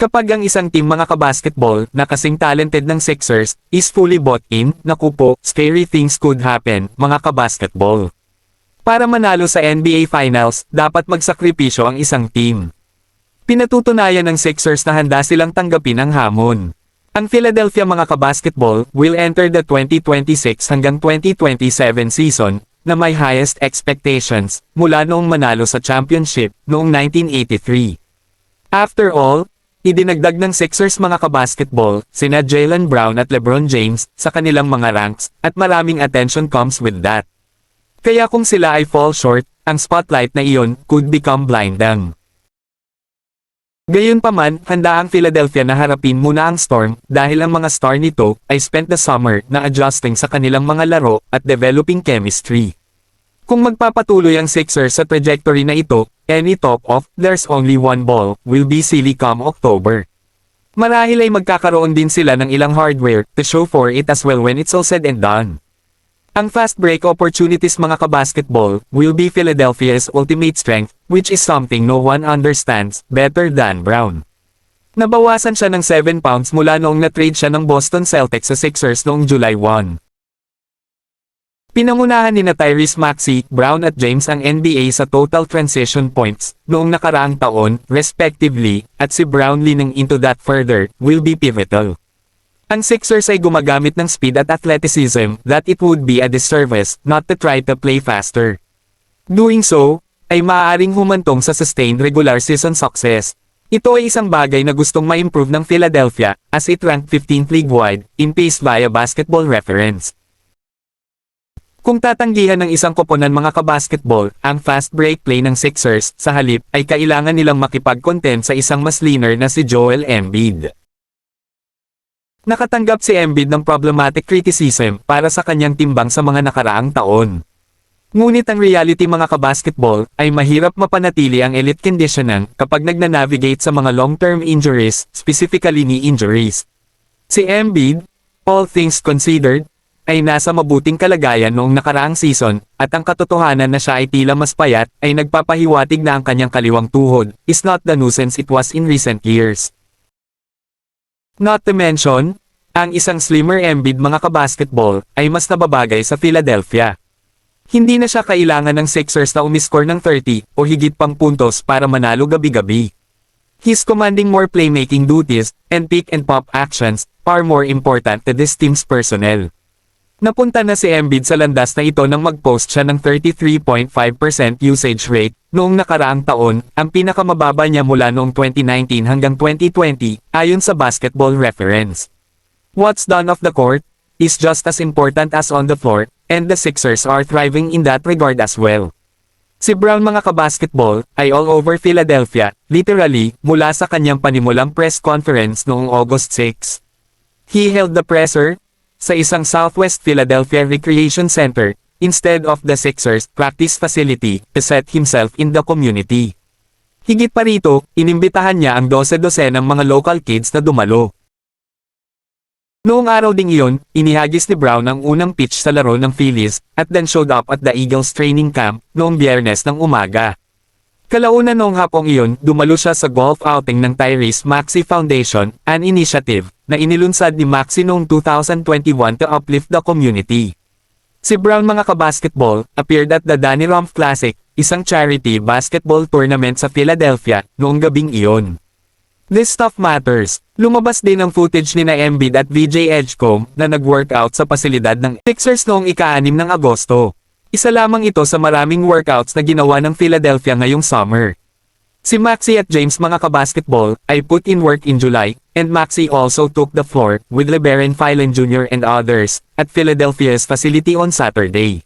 Kapag ang isang team mga kabasketball na kasing talented ng Sixers is fully bought in, naku po, scary things could happen, mga kabasketball. Para manalo sa NBA Finals, dapat magsakripisyo ang isang team. Pinatutunayan ng Sixers na handa silang tanggapin ang hamon. Ang Philadelphia mga kabasketball will enter the 2026 hanggang 2027 season na may highest expectations mula noong manalo sa championship noong 1983. After all, idinagdag ng Sixers mga kabasketball sina Jaylen Brown at LeBron James sa kanilang mga ranks at maraming attention comes with that. Kaya kung sila ay fall short, ang spotlight na iyon could become blinding. Gayunpaman, handa ang Philadelphia na harapin muna ang Storm dahil ang mga star nito ay spent the summer na adjusting sa kanilang mga laro at developing chemistry. Kung magpapatuloy ang Sixers sa trajectory na ito, any talk of "there's only one ball" will be silly come October. Marahil ay magkakaroon din sila ng ilang hardware to show for it as well when it's all said and done. Ang fast break opportunities mga kabasketball will be Philadelphia's ultimate strength, which is something no one understands better than Brown. Nabawasan siya ng 7 pounds mula noong na-trade siya ng Boston Celtics sa Sixers noong July 1. Pinangunahan ni Tyrese Maxey, Brown at James ang NBA sa total transition points noong nakaraang taon, respectively, at si Brown leaning into that further will be pivotal. Ang Sixers ay gumagamit ng speed at athleticism that it would be a disservice not to try to play faster. Doing so, ay maaaring humantong sa sustained regular season success. Ito ay isang bagay na gustong ma-improve ng Philadelphia as it ranked 15th league-wide in pace via Basketball Reference. Kung tatanggihan ng isang koponan mga kabasketball, ang fast break play ng Sixers, sa halip, ay kailangan nilang makipag-contend sa isang mas leaner na si Joel Embiid. Nakatanggap si Embiid ng problematic criticism para sa kanyang timbang sa mga nakaraang taon. Ngunit ang reality mga kabasketball ay mahirap mapanatili ang elite conditioning kapag nagnanavigate sa mga long-term injuries, specifically knee injuries. Si Embiid, all things considered, ay nasa mabuting kalagayan noong nakaraang season, at ang katotohanan na siya ay tila mas payat ay nagpapahiwatig na ang kanyang kaliwang tuhod is not the nuisance it was in recent years. Not to mention, ang isang slimmer Embiid mga kabasketball ay mas nababagay sa Philadelphia. Hindi na siya kailangan ng Sixers na umiscore ng 30 o higit pang puntos para manalo gabi-gabi. He's commanding more playmaking duties, and pick and pop actions, far more important to this team's personnel. Napunta na si Embiid sa landas na ito nang mag-post siya ng 33.5% usage rate noong nakaraang taon, ang pinakamababa niya mula noong 2019 hanggang 2020, ayon sa Basketball Reference. What's done off the court is just as important as on the floor, and the Sixers are thriving in that regard as well. Si Brown mga kabasketball ay all over Philadelphia, literally, mula sa kanyang panimulang press conference noong August 6. He held the presser sa isang Southwest Philadelphia Recreation Center, instead of the Sixers' practice facility, to set himself in the community. Higit pa rito, inimbitahan niya ang 12 ng mga local kids na dumalo. Noong araw ding iyon, inihagis ni Brown ang unang pitch sa laro ng Phillies, at then showed up at the Eagles training camp, noong Biyernes ng umaga. Kalaunan noong hapong iyon, dumalo siya sa golf outing ng Tyrese Maxey Foundation, an initiative na inilunsad ni Maxey noong 2021 to uplift the community. Si Brown mga kabasketball appeared at the Danny Rumph Classic, isang charity basketball tournament sa Philadelphia, noong gabing iyon. This stuff matters. Lumabas din ang footage ni Embiid at VJ Edgecombe na nag-workout sa pasilidad ng Sixers noong ika-6 ng Agosto. Isa lamang ito sa maraming workouts na ginawa ng Philadelphia ngayong summer. Si Maxey at James mga kabasketball ay put in work in July, and Maxey also took the floor with LeBaron Phelan Jr. and others at Philadelphia's facility on Saturday.